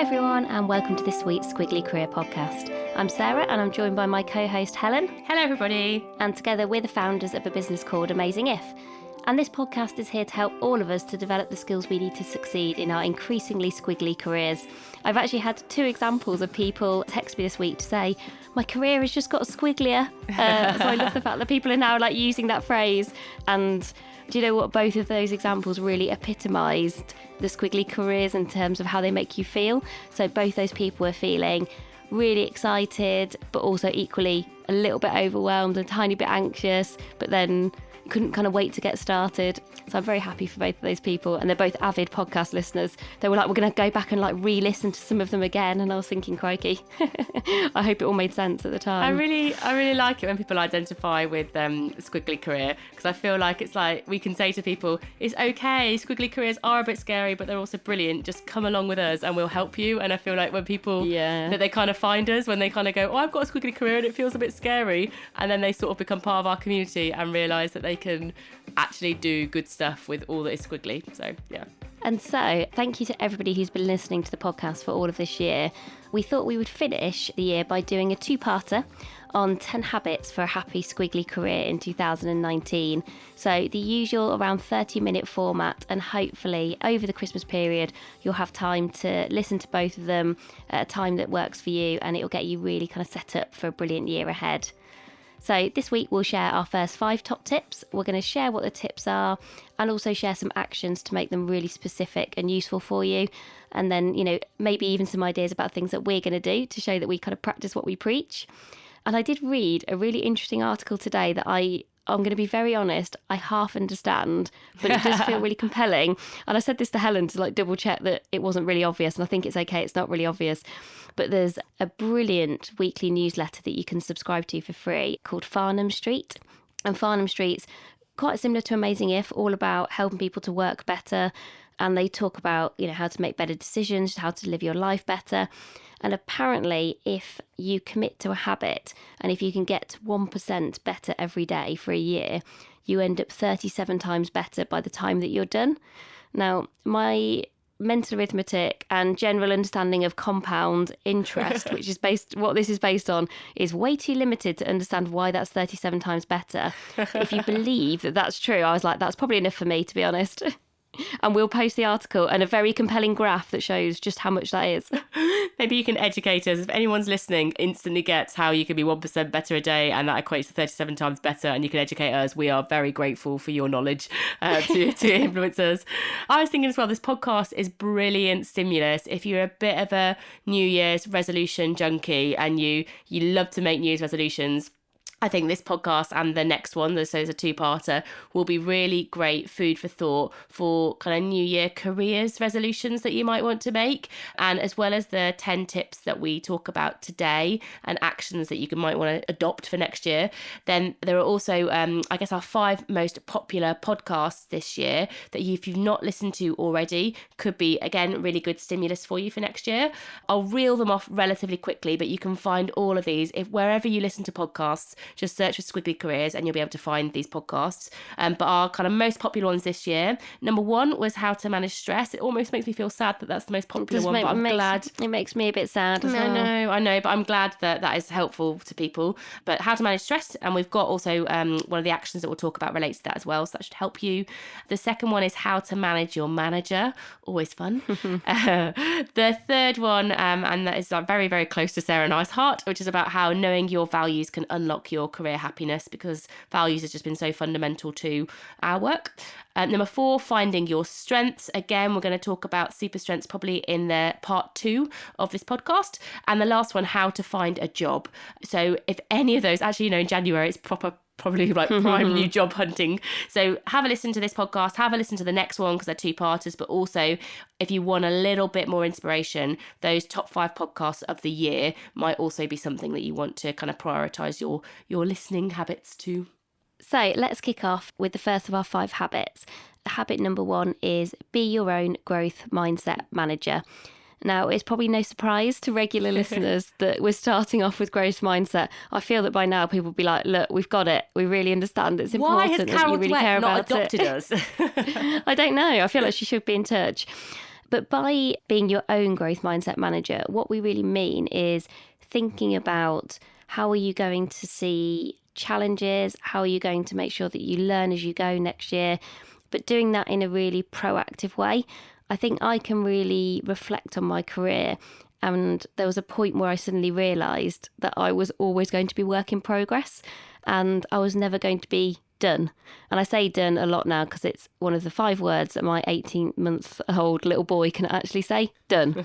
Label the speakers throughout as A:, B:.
A: Hi everyone, and welcome to this week's Squiggly Career podcast. I'm Sarah and I'm joined by my co-host Helen.
B: Hello everybody.
A: And together we're the founders of a business called Amazing If. And this podcast is here to help all of us to develop the skills we need to succeed in our increasingly squiggly careers. I've actually had 2 examples of people text me this week to say, my career has just got squigglier. So I love the fact that people are now using that phrase. And do you know what? Both of those examples really epitomised the squiggly careers in terms of how they make you feel. So both those people were feeling really excited, but also equally a little bit overwhelmed, a tiny bit anxious, but then couldn't kind of wait to get started. So I'm very happy for both of those people, and they're both avid podcast listeners. They were like, we're going to go back and re-listen to some of them again, and I was thinking, crikey. I hope it all made sense at the time.
B: I really like it when people identify with squiggly career, because I feel like it's like we can say to people, it's okay, squiggly careers are a bit scary, but they're also brilliant. Just come along with us and we'll help you. And I feel like when people that they kind of find us, when they kind of go, oh, I've got a squiggly career and it feels a bit scary, and then they sort of become part of our community and realise that they can actually do good stuff with all that is squiggly. So yeah.
A: And so thank you to everybody who's been listening to the podcast for all of this year. We thought we would finish the year by doing a 2-parter on 10 habits for a happy squiggly career in 2019. So the usual around 30-minute format, and hopefully over the Christmas period you'll have time to listen to both of them at a time that works for you, and it'll get you really kind of set up for a brilliant year ahead. So this week we'll share our first 5 top tips. We're going to share what the tips are and also share some actions to make them really specific and useful for you. And then, maybe even some ideas about things that we're going to do to show that we kind of practice what we preach. And I did read a really interesting article today that I'm going to be very honest, I half understand, but it does feel really compelling. And I said this to Helen to double check that it wasn't really obvious. And I think it's okay, it's not really obvious. But there's a brilliant weekly newsletter that you can subscribe to for free called Farnham Street. And Farnham Street's quite similar to Amazing If, all about helping people to work better. And they talk about, how to make better decisions, how to live your life better. And apparently, if you commit to a habit and if you can get 1% better every day for a year, you end up 37 times better by the time that you're done. Now, my mental arithmetic and general understanding of compound interest, which is what this is based on, is way too limited to understand why that's 37 times better. If you believe that that's true, I was like, that's probably enough for me, to be honest. And we'll post the article and a very compelling graph that shows just how much that is.
B: Maybe you can educate us. If anyone's listening instantly gets how you can be 1% better a day and that equates to 37 times better, and you can educate us, we are very grateful for your knowledge to influence us. I was thinking as well, this podcast is brilliant stimulus. If you're a bit of a New Year's resolution junkie and you love to make New Year's resolutions, I think this podcast and the next one, so it's a 2-parter, will be really great food for thought for kind of New Year careers resolutions that you might want to make. And as well as the 10 tips that we talk about today and actions that you might want to adopt for next year, then there are also, our 5 most popular podcasts this year that if you've not listened to already, could be, again, really good stimulus for you for next year. I'll reel them off relatively quickly, but you can find all of these wherever you listen to podcasts. Just search for Squiggly Careers and you'll be able to find these podcasts. But our kind of most popular ones this year, number 1 was How to Manage Stress. It almost makes me feel sad that that's the most popular one, but I'm glad.
A: It makes me a bit sad as well.
B: I know, but I'm glad that is helpful to people. But How to Manage Stress, and we've got also one of the actions that we'll talk about relates to that as well, so that should help you. The second one is How to Manage Your Manager. Always fun. The third one, and that is very, very close to Sarah and I's heart, which is about how knowing your values can unlock your career happiness, because values has just been so fundamental to our work. Number 4, finding your strengths. Again, we're going to talk about super strengths probably in the part 2 of this podcast. And the last one, how to find a job. So if any of those, actually, in January, it's probably prime new job hunting. So have a listen to this podcast, have a listen to the next one, because they're 2-parters, but also if you want a little bit more inspiration, those top 5 podcasts of the year might also be something that you want to kind of prioritise your listening habits to.
A: So let's kick off with the first of our 5 habits. Habit number 1 is be your own growth mindset manager. Now, it's probably no surprise to regular listeners that we're starting off with growth mindset. I feel that by now people will be like, look, we've got it. We really understand it's important that you really care about it.
B: Why has Carol Dweck not adopted us?
A: I don't know. I feel like she should be in touch. But by being your own growth mindset manager, what we really mean is thinking about how are you going to see challenges, how are you going to make sure that you learn as you go next year, but doing that in a really proactive way. I think I can really reflect on my career, and there was a point where I suddenly realised that I was always going to be work in progress and I was never going to be done. And I say done a lot now because it's one of the 5 words that my 18-month-old little boy can actually say, done.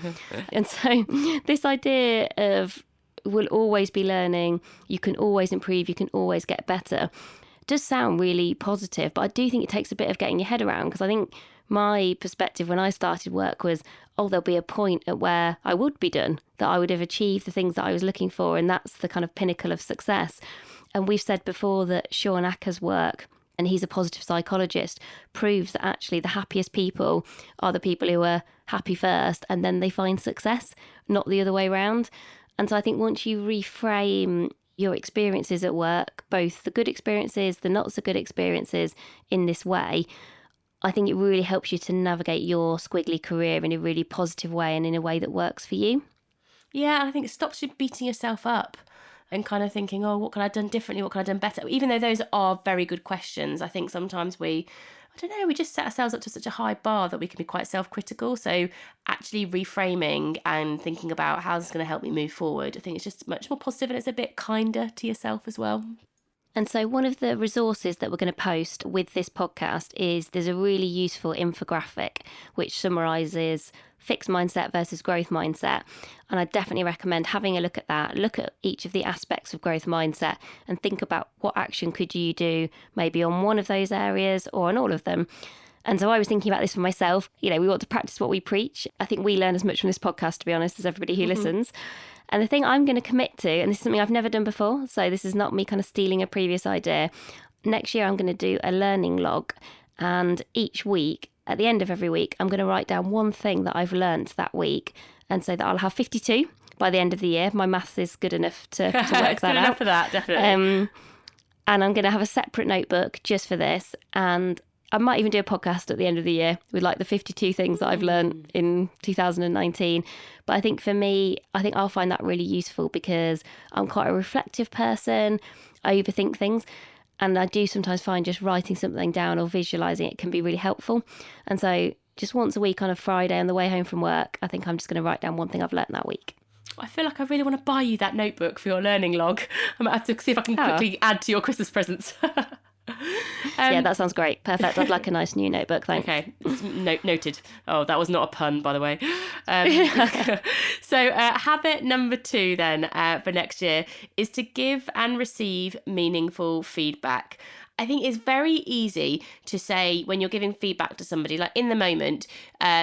A: And so this idea of we'll always be learning, you can always improve, you can always get better, does sound really positive, but I do think it takes a bit of getting your head around, because I think my perspective when I started work was, there'll be a point at where I would be done, that I would have achieved the things that I was looking for, and that's the kind of pinnacle of success. And we've said before that Sean Acker's work, and he's a positive psychologist, proves that actually the happiest people are the people who are happy first and then they find success, not the other way around. And so I think once you reframe your experiences at work, both the good experiences, the not so good experiences, in this way, I think it really helps you to navigate your squiggly career in a really positive way and in a way that works for you.
B: Yeah, and I think it stops you beating yourself up and kind of thinking, what could I have done differently? What could I have done better? Even though those are very good questions, I think sometimes we just set ourselves up to such a high bar that we can be quite self-critical. So actually reframing and thinking about how this is going to help me move forward, I think it's just much more positive, and it's a bit kinder to yourself as well.
A: And so one of the resources that we're going to post with this podcast is there's a really useful infographic which summarises fixed mindset versus growth mindset. And I definitely recommend having a look at that, look at each of the aspects of growth mindset and think about what action could you do maybe on one of those areas or on all of them. And so I was thinking about this for myself. We want to practice what we preach. I think we learn as much from this podcast, to be honest, as everybody who listens. And the thing I'm going to commit to, and this is something I've never done before, so this is not me kind of stealing a previous idea. Next year, I'm going to do a learning log. And each week, at the end of every week, I'm going to write down one thing that I've learnt that week. And so that I'll have 52 by the end of the year. My maths is good enough to work that out.
B: It's good enough for that, definitely.
A: And I'm going to have a separate notebook just for this. And I might even do a podcast at the end of the year with like the 52 things that I've learned in 2019. But I think for me, I'll find that really useful because I'm quite a reflective person. I overthink things. And I do sometimes find just writing something down or visualising it can be really helpful. And so just once a week on a Friday on the way home from work, I think I'm just going to write down one thing I've learnt that week.
B: I feel like I really want to buy you that notebook for your learning log. I might have to see if I can quickly add to your Christmas presents.
A: Yeah, that sounds great. Perfect. I'd like a nice new notebook, thanks.
B: Okay, noted. Oh, that was not a pun, by the way. So habit number 2 then for next year is to give and receive meaningful feedback. I think it's very easy to say when you're giving feedback to somebody, like in the moment,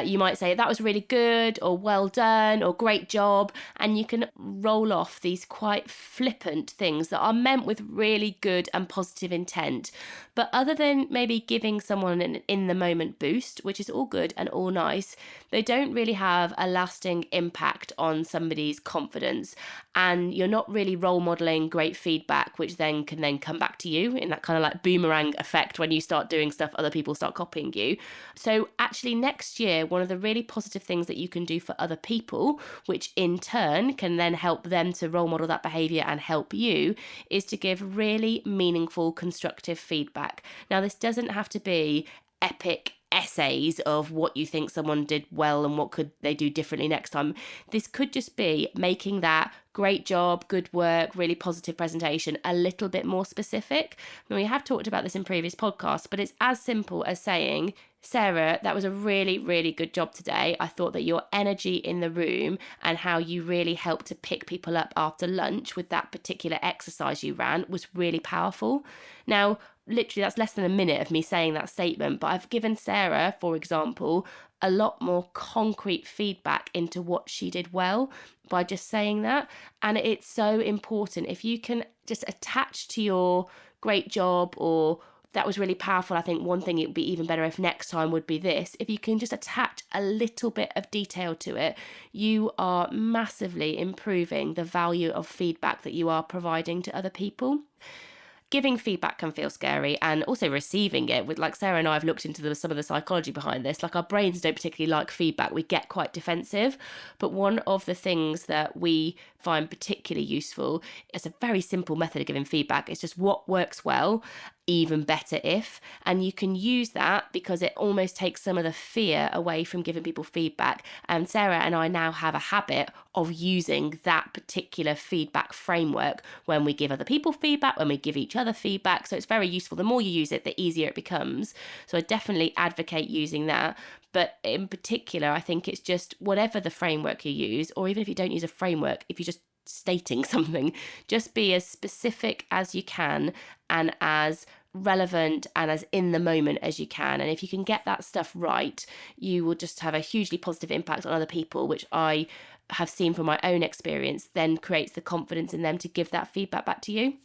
B: you might say, that was really good, or well done, or great job. And you can roll off these quite flippant things that are meant with really good and positive intent. But other than maybe giving someone an in the moment boost, which is all good and all nice, they don't really have a lasting impact on somebody's confidence. And you're not really role modeling great feedback, which then can come back to you in that kind of like boomerang effect. When you start doing stuff, other people start copying you. So actually next year, one of the really positive things that you can do for other people, which in turn can then help them to role model that behavior and help you, is to give really meaningful, constructive feedback. Now, this doesn't have to be epic essays of what you think someone did well and what could they do differently next time. This could just be making that great job, good work, really positive presentation a little bit more specific. I mean, we have talked about this in previous podcasts, but it's as simple as saying, Sarah, that was a really, really good job today. I thought that your energy in the room and how you really helped to pick people up after lunch with that particular exercise you ran was really powerful. Now, literally, that's less than a minute of me saying that statement, but I've given Sarah, for example, a lot more concrete feedback into what she did well by just saying that. And it's so important. If you can just attach to your great job or that was really powerful, I think one thing it would be even better if next time would be this. If you can just attach a little bit of detail to it, you are massively improving the value of feedback that you are providing to other people. giving feedback can feel scary, and also receiving it. With, like, Sarah and I have looked into some of the psychology behind this. Like, our brains don't particularly like feedback. We get quite defensive. But one of the things that we find particularly useful is a very simple method of giving feedback. It's just what works well, even better if. And you can use that because it almost takes some of the fear away from giving people feedback. And Sarah and I now have a habit of using that particular feedback framework when we give other people feedback, when we give each other feedback. So it's very useful. The more you use it, the easier it becomes. So I definitely advocate using that. But in particular, I think it's just whatever the framework you use, or even if you don't use a framework, if you're just stating something, just be as specific as you can and as relevant and as in the moment as you can. And if you can get that stuff right, you will just have a hugely positive impact on other people, which I have seen from my own experience, then creates the confidence in them to give that feedback back to you.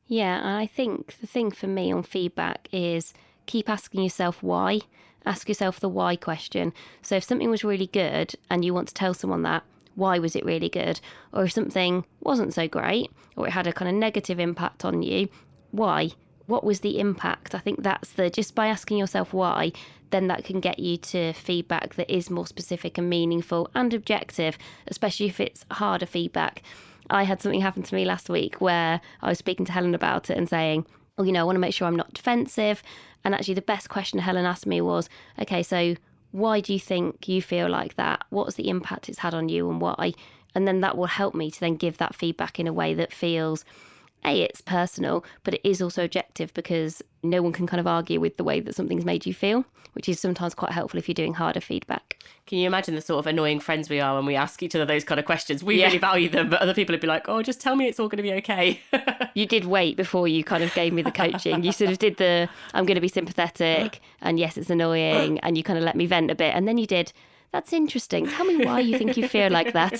A: Yeah, and I think the thing for me on feedback is keep asking yourself why. Ask yourself the why question. So if something was really good and you want to tell someone that, why was it really good? Or if something wasn't so great, or it had a kind of negative impact on you, why? What was the impact? I think that's just by asking yourself why, then that can get you to feedback that is more specific and meaningful and objective, especially if it's harder feedback. I had something happen to me last week where I was speaking to Helen about it and saying, oh, I want to make sure I'm not defensive. And actually the best question Helen asked me was, okay, so why do you think you feel like that? What's the impact it's had on you and why? And then that will help me to then give that feedback in a way that feels, it's personal, but it is also objective, because no one can kind of argue with the way that something's made you feel, which is sometimes quite helpful if you're doing harder feedback.
B: Can you imagine the sort of annoying friends we are when we ask each other those kind of questions? We really value them, but other people would be like, oh, just tell me it's all going to be okay.
A: You did wait before you kind of gave me the coaching. You sort of did I'm going to be sympathetic, and yes, it's annoying, and you kind of let me vent a bit. And then you did, that's interesting. Tell me why you think you feel like that.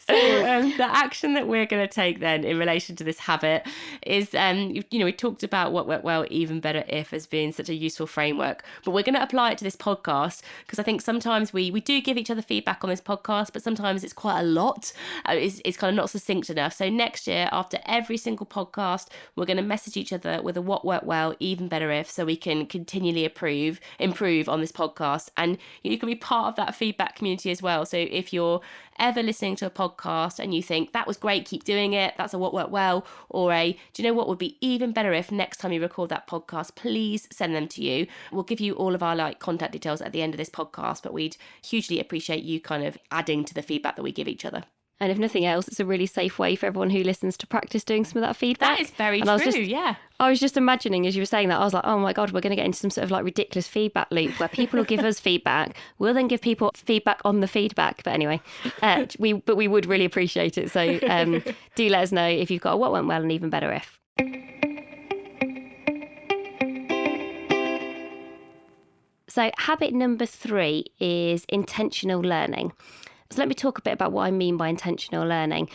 B: So the action that we're going to take then in relation to this habit is, we talked about what worked well, even better if, as being such a useful framework, but we're going to apply it to this podcast, because I think sometimes we do give each other feedback on this podcast, but sometimes it's quite a lot. It's kind of not succinct enough. So next year, after every single podcast, we're going to message each other with a what worked well, even better if, so we can continually improve on this podcast. And you can be part of that feedback community as well. So if you're ever listening to a podcast and you think that was great, keep doing it, that's a what worked well, or do you know what would be even better if, next time you record that podcast, please send them to you. We'll give you all of our contact details at the end of this podcast, but we'd hugely appreciate you kind of adding to the feedback that we give each other.
A: And if nothing else, it's a really safe way for everyone who listens to practice doing some of that feedback.
B: That is very true, yeah.
A: I was just imagining, as you were saying that, I was like, oh my God, we're going to get into some sort of ridiculous feedback loop where people will give us feedback. We'll then give people feedback on the feedback. But anyway, we would really appreciate it. So do let us know if you've got a what went well and even better if. So habit number 3 is intentional learning. So let me talk a bit about what I mean by intentional learning.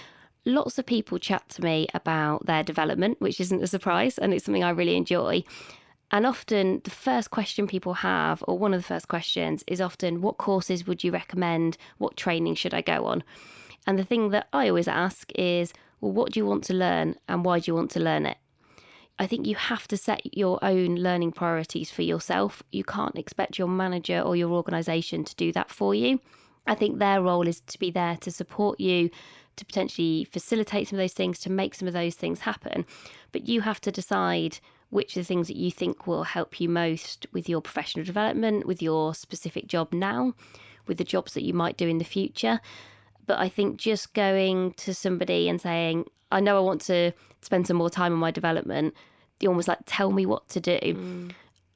A: Lots of people chat to me about their development, which isn't a surprise, and it's something I really enjoy. And often the first question people have, or one of the first questions, is often, what courses would you recommend? What training should I go on? And the thing that I always ask is, well, what do you want to learn and why do you want to learn it? I think you have to set your own learning priorities for yourself. You can't expect your manager or your organisation to do that for you. I think their role is to be there to support you, to potentially facilitate some of those things, to make some of those things happen. But you have to decide which are the things that you think will help you most with your professional development, with your specific job now, with the jobs that you might do in the future. But I think just going to somebody and saying, I know I want to spend some more time on my development, you almost tell me what to do.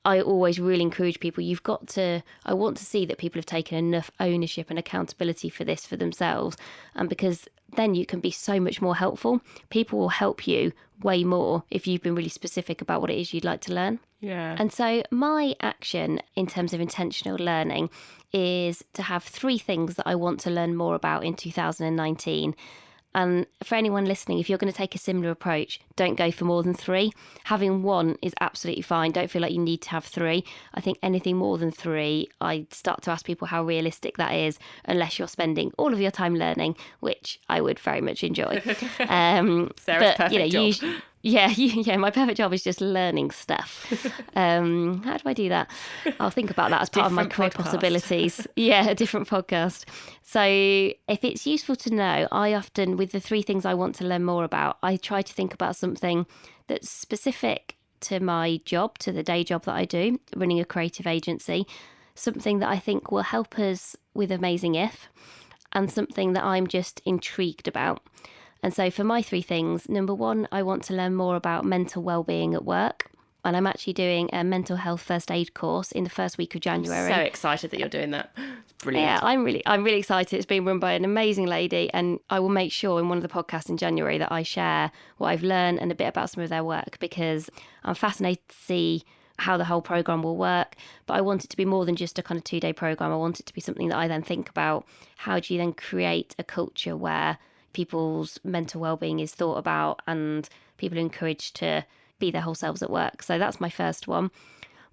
A: I always really encourage people, I want to see that people have taken enough ownership and accountability for this for themselves. And because then you can be so much more helpful. People will help you way more if you've been really specific about what it is you'd like to learn.
B: Yeah.
A: And so my action in terms of intentional learning is to have 3 things that I want to learn more about in 2019. And for anyone listening, if you're going to take a similar approach, don't go for more than 3. Having 1 is absolutely fine. Don't feel like you need to have 3. I think anything more than 3, I start to ask people how realistic that is, unless you're spending all of your time learning, which I would very much enjoy.
B: Sarah's perfect job.
A: Yeah, my perfect job is just learning stuff. How do I do that? I'll think about that as part of my career possibilities. Yeah, a different podcast. So if it's useful to know, I often, with the 3 things I want to learn more about, I try to think about something that's specific to my job, to the day job that I do, running a creative agency, something that I think will help us with Amazing If, and something that I'm just intrigued about. And so for my 3 things, number 1, I want to learn more about mental well-being at work. And I'm actually doing a mental health first aid course in the first week of January.
B: I'm so excited that you're doing that. Brilliant.
A: Yeah, I'm really excited. It's being run by an amazing lady, and I will make sure in one of the podcasts in January that I share what I've learned and a bit about some of their work, because I'm fascinated to see how the whole programme will work. But I want it to be more than just a kind of 2-day programme. I want it to be something that I then think about. How do you then create a culture where people's mental well-being is thought about and people are encouraged to be their whole selves at work? So that's my first one.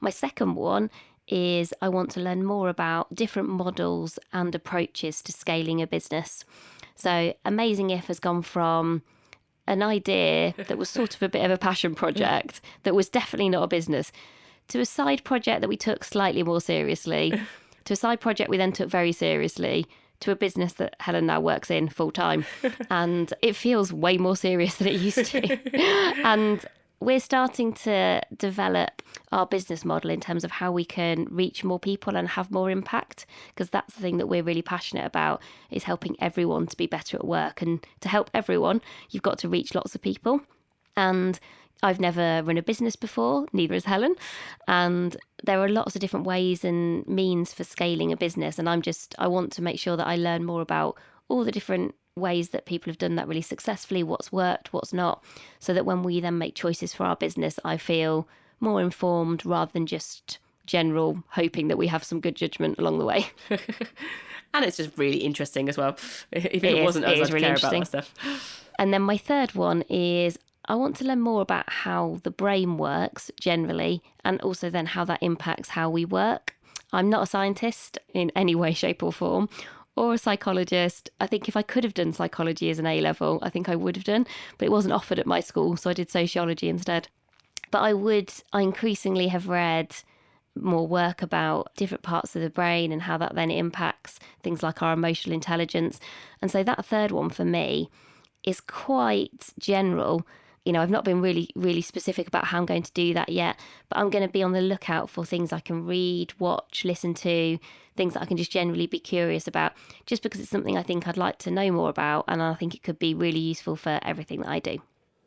A: My second one is I want to learn more about different models and approaches to scaling a business. So Amazing If has gone from an idea that was sort of a bit of a passion project that was definitely not a business, to a side project that we took slightly more seriously, to a side project we then took very seriously, to a business that Helen now works in full time. And it feels way more serious than it used to. And we're starting to develop our business model in terms of how we can reach more people and have more impact, because that's the thing that we're really passionate about, is helping everyone to be better at work. And to help everyone, you've got to reach lots of people. And I've never run a business before, neither has Helen. And there are lots of different ways and means for scaling a business. And I want to make sure that I learn more about all the different ways that people have done that really successfully, what's worked, what's not, so that when we then make choices for our business, I feel more informed rather than just general hoping that we have some good judgment along the way.
B: And it's just really interesting as well. Even if it wasn't us, I'd really care about that stuff.
A: And then my third one is I want to learn more about how the brain works generally, and also then how that impacts how we work. I'm not a scientist in any way, shape or form, or a psychologist. I think if I could have done psychology as an A-level, I think I would have done, but it wasn't offered at my school, so I did sociology instead. But I increasingly have read more work about different parts of the brain and how that then impacts things like our emotional intelligence. And so that third one for me is quite general. You know, I've not been really, really specific about how I'm going to do that yet, but I'm going to be on the lookout for things I can read, watch, listen to, things that I can just generally be curious about, just because it's something I think I'd like to know more about, and I think it could be really useful for everything that I do.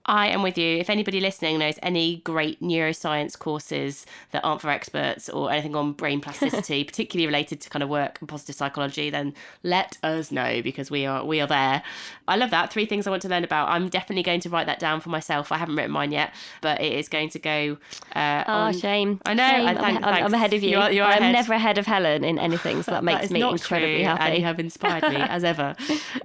B: I am with you. If anybody listening knows any great neuroscience courses that aren't for experts or anything on brain plasticity, particularly related to kind of work and positive psychology, then let us know, because we are there. I love that. 3 things I want to learn about. I'm definitely going to write that down for myself. I haven't written mine yet, but it is going to go on.
A: Shame.
B: I know.
A: Shame. I'm ahead of you.
B: You're
A: I'm
B: ahead.
A: never ahead of Helen in anything, so that makes me incredibly happy.
B: And you have inspired me as ever.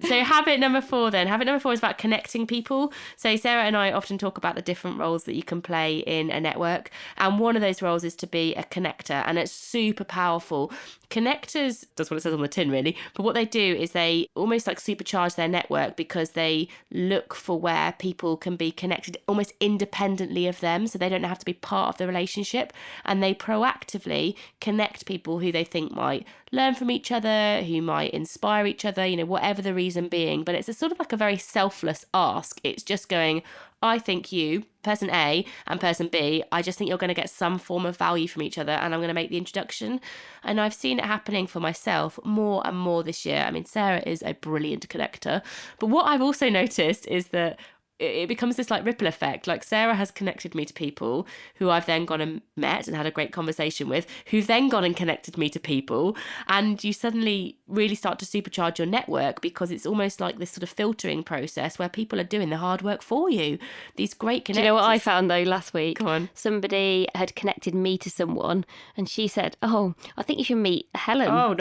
B: So habit number 4 then. Habit number 4 is about connecting people. So Sarah and I often talk about the different roles that you can play in a network, and one of those roles is to be a connector, and it's super powerful. Connectors, that's what it says on the tin really, but what they do is they almost like supercharge their network, because they look for where people can be connected almost independently of them, so they don't have to be part of the relationship, and they proactively connect people who they think might learn from each other, who might inspire each other, you know, whatever the reason being. But it's a sort of like a very selfless ask. It's just going, I think you, person A, and person B, I just think you're going to get some form of value from each other, and I'm going to make the introduction. And I've seen it happening for myself more and more this year. I mean, Sarah is a brilliant connector, but what I've also noticed is that it becomes this like ripple effect. Like Sarah has connected me to people who I've then gone and met and had a great conversation with, who've then gone and connected me to people. And you suddenly really start to supercharge your network, because it's almost like this sort of filtering process where people are doing the hard work for you. These great connectors.
A: Do you know what I found though last week?
B: Go on.
A: Somebody had connected me to someone, and she said, "Oh, I think you should meet Helen."
B: Oh,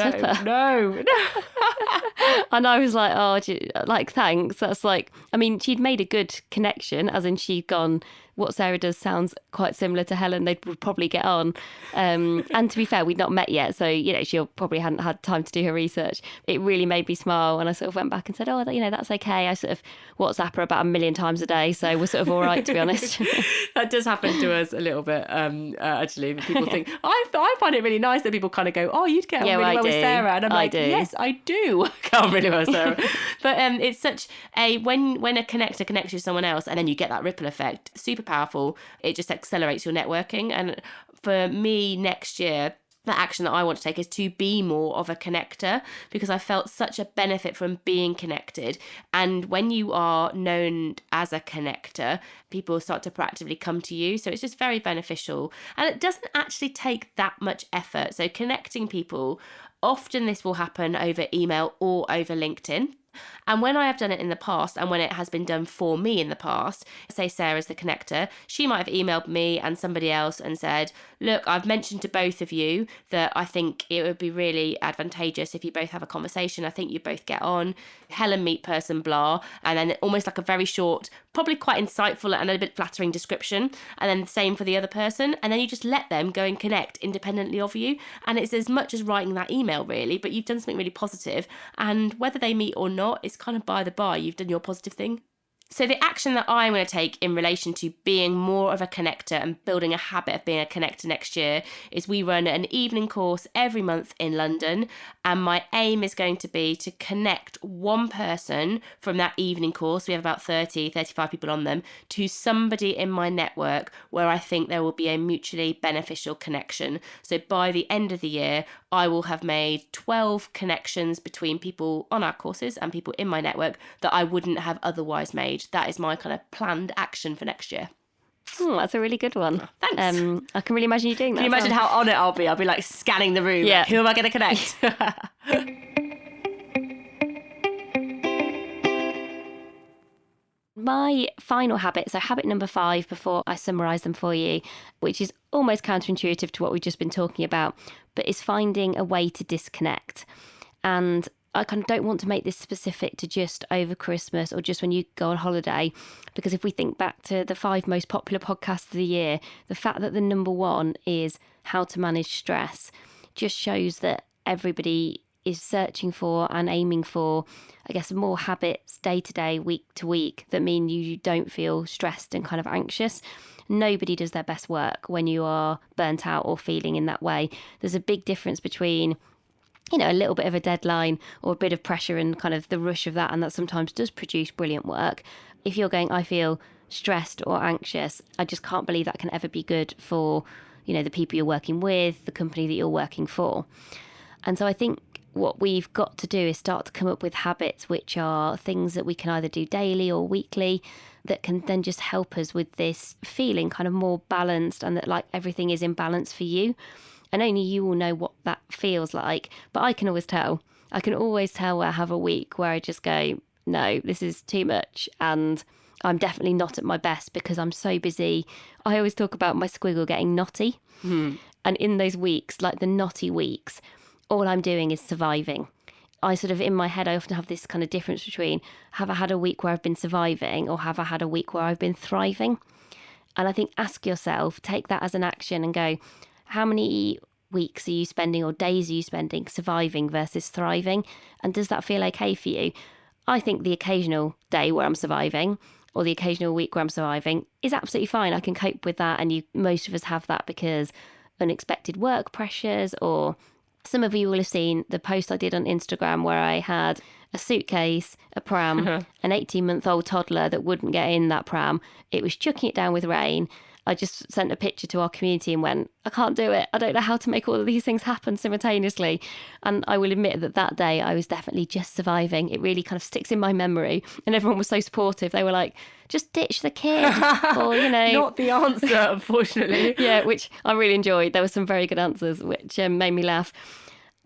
B: no.
A: And I was like, "Oh, like, thanks." That's like, I mean, she'd made a good connection, as in she'd gone, what Sarah does sounds quite similar to Helen. They would probably get on. And to be fair, we'd not met yet. So, she probably hadn't had time to do her research. It really made me smile. And I sort of went back and said, oh, that's okay. I sort of WhatsApp her about 1 million times a day. So we're sort of all right, to be honest.
B: That does happen to us a little bit, actually. People think, I find it really nice that people kind of go, oh, you'd get on really well with Sarah. And I'm like, yes, I do get on really well with Sarah. But it's such a, when a connector connects you to someone else and then you get that ripple effect, super powerful. It just accelerates your networking. And for me next year, the action that I want to take is to be more of a connector, because I felt such a benefit from being connected. And when you are known as a connector, people start to proactively come to you. So it's just very beneficial. And it doesn't actually take that much effort. So connecting people, often this will happen over email or over LinkedIn. And when I have done it in the past, and when it has been done for me in the past, say Sarah's the connector, she might have emailed me and somebody else and said, look, I've mentioned to both of you that I think it would be really advantageous if you both have a conversation. I think you both get on. Helen meet person, blah. And then almost like a very short, probably quite insightful and a bit flattering description. And then the same for the other person. And then you just let them go and connect independently of you. And it's as much as writing that email, really, but you've done something really positive. And whether they meet or not, it's kind of by the by. You've done your positive thing. So the action that I'm going to take in relation to being more of a connector and building a habit of being a connector next year is we run an evening course every month in London. And my aim is going to be to connect one person from that evening course, we have about 35 people on them, to somebody in my network where I think there will be a mutually beneficial connection. So by the end of the year, I will have made 12 connections between people on our courses and people in my network that I wouldn't have otherwise made. That is my kind of planned action for next year.
A: That's a really good one.
B: Thanks.
A: I can really imagine you doing that.
B: Can you imagine how on it I'll be? I'll be like scanning the room.
A: Yeah.
B: Who am I going to connect?
A: My final habit, so habit number 5 before I summarise them for you, which is almost counterintuitive to what we've just been talking about, but is finding a way to disconnect. And I kind of don't want to make this specific to just over Christmas or just when you go on holiday, because if we think back to the 5 most popular podcasts of the year, the fact that the number 1 is how to manage stress just shows that everybody is searching for and aiming for, I guess, more habits day to day, week to week that mean you don't feel stressed and kind of anxious. Nobody does their best work when you are burnt out or feeling in that way. There's a big difference between a little bit of a deadline or a bit of pressure and kind of the rush of that, and that sometimes does produce brilliant work. If you're going, I feel stressed or anxious, I just can't believe that can ever be good for, the people you're working with, the company that you're working for. And so I think what we've got to do is start to come up with habits which are things that we can either do daily or weekly that can then just help us with this feeling kind of more balanced, and that like everything is in balance for you. And only you will know what that feels like. But I can always tell. I can always tell where I have a week where I just go, no, this is too much. And I'm definitely not at my best because I'm so busy. I always talk about my squiggle getting knotty. And in those weeks, like the knotty weeks, all I'm doing is surviving. I sort of, in my head, I often have this kind of difference between, have I had a week where I've been surviving or have I had a week where I've been thriving? And I think ask yourself, take that as an action and go, how many weeks are you spending or days are you spending surviving versus thriving? And does that feel okay for you? I think the occasional day where I'm surviving or the occasional week where I'm surviving is absolutely fine. I can cope with that. And most of us have that because unexpected work pressures, or some of you will have seen the post I did on Instagram where I had a suitcase, a pram, an 18-month-old toddler that wouldn't get in that pram. It was chucking it down with rain. I just sent a picture to our community and went, I can't do it. I don't know how to make all of these things happen simultaneously. And I will admit that day I was definitely just surviving. It really kind of sticks in my memory. And everyone was so supportive. They were like, just ditch the kid. Or,
B: Not the answer, unfortunately.
A: Yeah, which I really enjoyed. There were some very good answers, which made me laugh.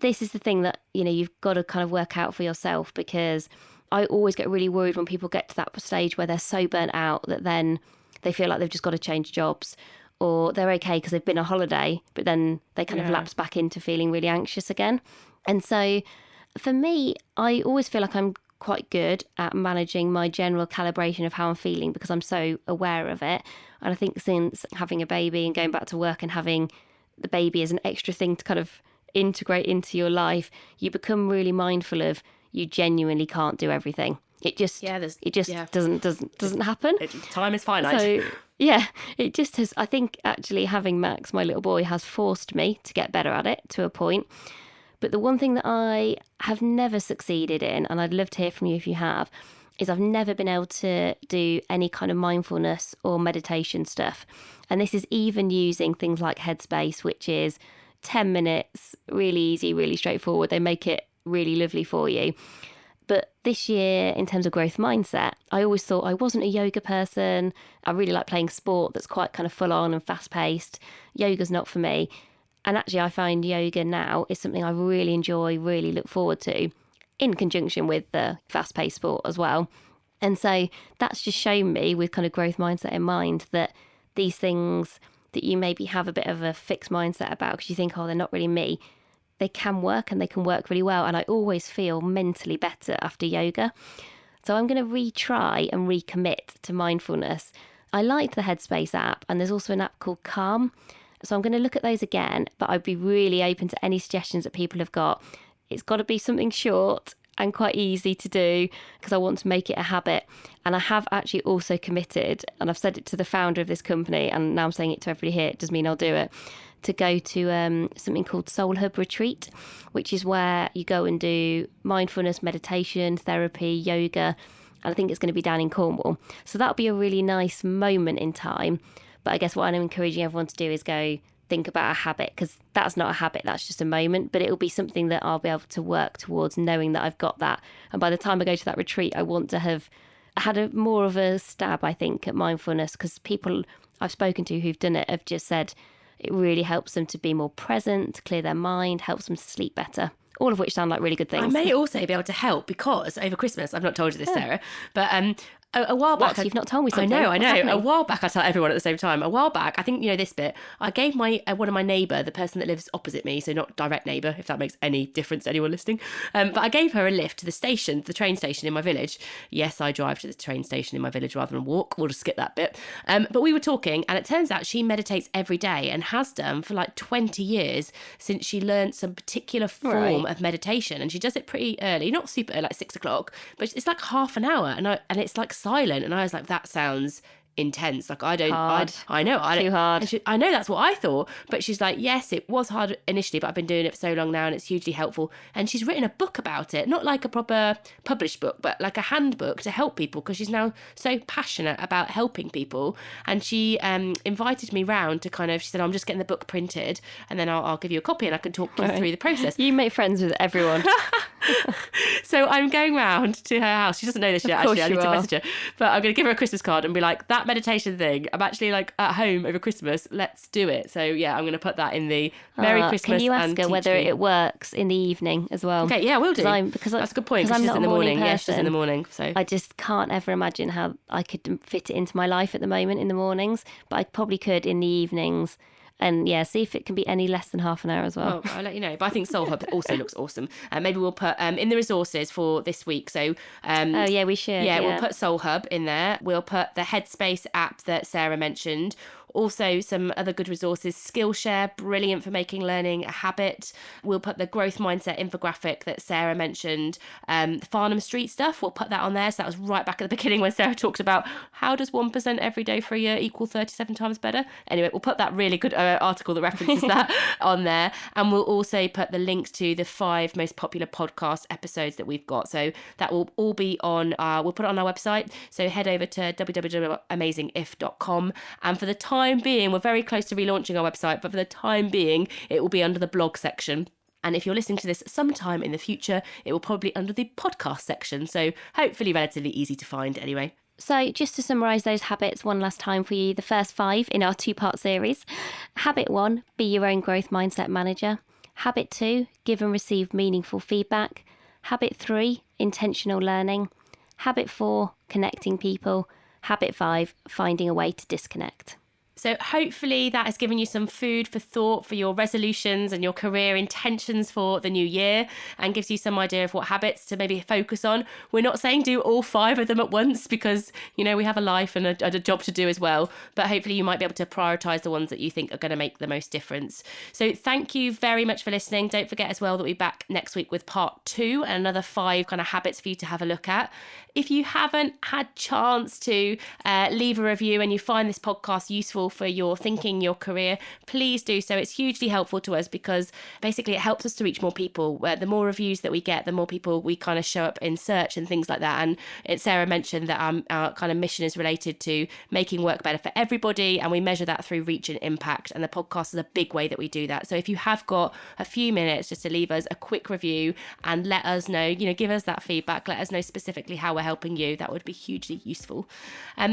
A: This is the thing that, you've got to kind of work out for yourself, because I always get really worried when people get to that stage where they're so burnt out that then they feel like they've just got to change jobs, or they're okay because they've been on holiday, but then they kind of lapse back into feeling really anxious again. And so for me, I always feel like I'm quite good at managing my general calibration of how I'm feeling because I'm so aware of it. And I think since having a baby and going back to work and having the baby as an extra thing to kind of integrate into your life, you become really mindful of you genuinely can't do everything. It just doesn't happen.
B: Time is finite.
A: So yeah, it just has. I think actually having Max, my little boy, has forced me to get better at it to a point. But the one thing that I have never succeeded in, and I'd love to hear from you if you have, is I've never been able to do any kind of mindfulness or meditation stuff. And this is even using things like Headspace, which is 10 minutes, really easy, really straightforward. They make it really lovely for you. But this year, in terms of growth mindset, I always thought I wasn't a yoga person. I really like playing sport that's quite kind of full on and fast paced. Yoga's not for me. And actually, I find yoga now is something I really enjoy, really look forward to, in conjunction with the fast paced sport as well. And so that's just shown me, with kind of growth mindset in mind, that these things that you maybe have a bit of a fixed mindset about because you think, oh, they're not really me, they can work and they can work really well. And I always feel mentally better after yoga. So I'm going to retry and recommit to mindfulness. I liked the Headspace app, and there's also an app called Calm. So I'm going to look at those again, but I'd be really open to any suggestions that people have got. It's got to be something short and quite easy to do because I want to make it a habit. And I have actually also committed, and I've said it to the founder of this company, and now I'm saying it to everybody here, it does mean I'll do it, to go to something called Soul Hub Retreat, which is where you go and do mindfulness, meditation, therapy, yoga. And I think it's going to be down in Cornwall. So that'll be a really nice moment in time. But I guess what I'm encouraging everyone to do is go think about a habit, because that's not a habit, that's just a moment. But it'll be something that I'll be able to work towards, knowing that I've got that. And by the time I go to that retreat, I want to have had more of a stab, I think, at mindfulness, because people I've spoken to who've done it have just said it really helps them to be more present, to clear their mind, helps them to sleep better. All of which sound like really good things.
B: I may also be able to help because over Christmas, I've not told you this, Sarah, but a while back...
A: You've not told me something.
B: I know. A while back, I tell everyone at the same time. A while back, I think you know this bit, I gave one of my neighbour, the person that lives opposite me, so not direct neighbour, if that makes any difference to anyone listening, but I gave her a lift to the train station in my village. Yes, I drive to the train station in my village rather than walk. We'll just skip that bit. But we were talking, and it turns out she meditates every day and has done for like 20 years since she learned some particular form of meditation. And she does it pretty early, not super early, like 6 o'clock, but it's like half an hour, and it's like silent. And I was like, that sounds intense. Like I know,
A: too hard.
B: I know that's what I thought, but she's like, yes, it was hard initially, but I've been doing it for so long now, and it's hugely helpful. And she's written a book about it, not like a proper published book, but like a handbook to help people, because she's now so passionate about helping people. And she invited me round to she said, I'm just getting the book printed, and then I'll give you a copy and I can talk you through the process.
A: You make friends with everyone.
B: So I'm going round to her house. She doesn't know this yet, actually. I need to message her. But I'm going to give her a Christmas card and be like, that meditation thing, I'm actually like at home over Christmas. Let's do it. So yeah, I'm going to put that in the Merry Christmas.
A: Can you ask her whether it works in the evening as well?
B: Okay, yeah, we'll do. That's a good point.
A: Because I'm not a morning person.
B: Yeah, she's in the morning. So
A: I just can't ever imagine how I could fit it into my life at the moment in the mornings. But I probably could in the evenings. And yeah, see if it can be any less than half an hour as well.
B: I'll let you know. But I think Soul Hub also looks awesome. Maybe we'll put in the resources for this week. So
A: we should.
B: Yeah, we'll put Soul Hub in there. We'll put the Headspace app that Sarah mentioned. Also, some other good resources. Skillshare, brilliant for making learning a habit. We'll put the growth mindset infographic that Sarah mentioned. Farnham Street stuff, we'll put that on there. So that was right back at the beginning when Sarah talked about how does 1% every day for a year equal 37 times better. Anyway, we'll put that really good article that references that on there. And we'll also put the links to the 5 most popular podcast episodes that we've got. So that will all be on, we'll put it on our website. So head over to www.amazingif.com. And for the time being, we're very close to relaunching our website, but for the time being, it will be under the blog section. And if you're listening to this sometime in the future, it will probably be under the podcast section. So hopefully relatively easy to find anyway.
A: So just to summarise those habits one last time for you, the first 5 in our 2-part series. Habit 1, be your own growth mindset manager. Habit 2, give and receive meaningful feedback. Habit 3, intentional learning. Habit 4, connecting people. Habit 5, finding a way to disconnect.
B: So hopefully that has given you some food for thought for your resolutions and your career intentions for the new year, and gives you some idea of what habits to maybe focus on. We're not saying do all 5 of them at once, because, you know, we have a life and a job to do as well. But hopefully you might be able to prioritise the ones that you think are going to make the most difference. So thank you very much for listening. Don't forget as well that we'll be back next week with part 2 and another 5 kind of habits for you to have a look at. If you haven't had chance to leave a review and you find this podcast useful for your thinking, your career, please do so. It's hugely helpful to us, because basically it helps us to reach more people. The more reviews that we get, the more people we kind of show up in search and things like that. And Sarah mentioned that our kind of mission is related to making work better for everybody, and we measure that through reach and impact, and the podcast is a big way that we do that. So if you have got a few minutes just to leave us a quick review and let us know, you know, give us that feedback, let us know specifically how we're helping you, that would be hugely useful.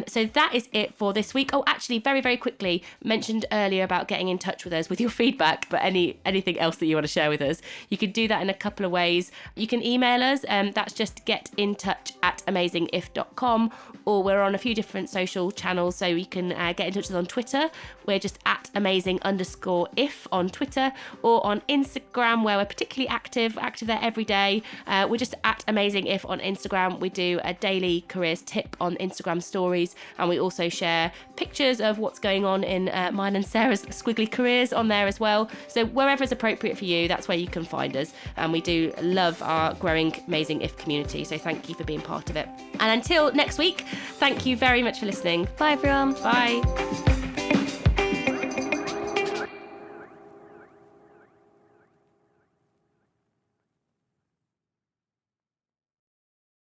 B: So that is it for this week. Oh, actually, very, very quickly, mentioned earlier about getting in touch with us with your feedback, but anything else that you want to share with us, you can do that in a couple of ways. You can email us, that's just getintouch@amazingif.com, or we're on a few different social channels, so you can get in touch with us on Twitter. We're just @amazing_if on Twitter, or on Instagram, where we're particularly active there every day. We're just @amazingif on Instagram. We do a daily careers tip on Instagram stories, and we also share pictures of what's going on in mine and Sarah's Squiggly Careers on there as well. So wherever is appropriate for you, that's where you can find us. And we do love our growing Amazing If community, so thank you for being part of it. And until next week, thank you very much for listening.
A: Bye, everyone.
B: Bye.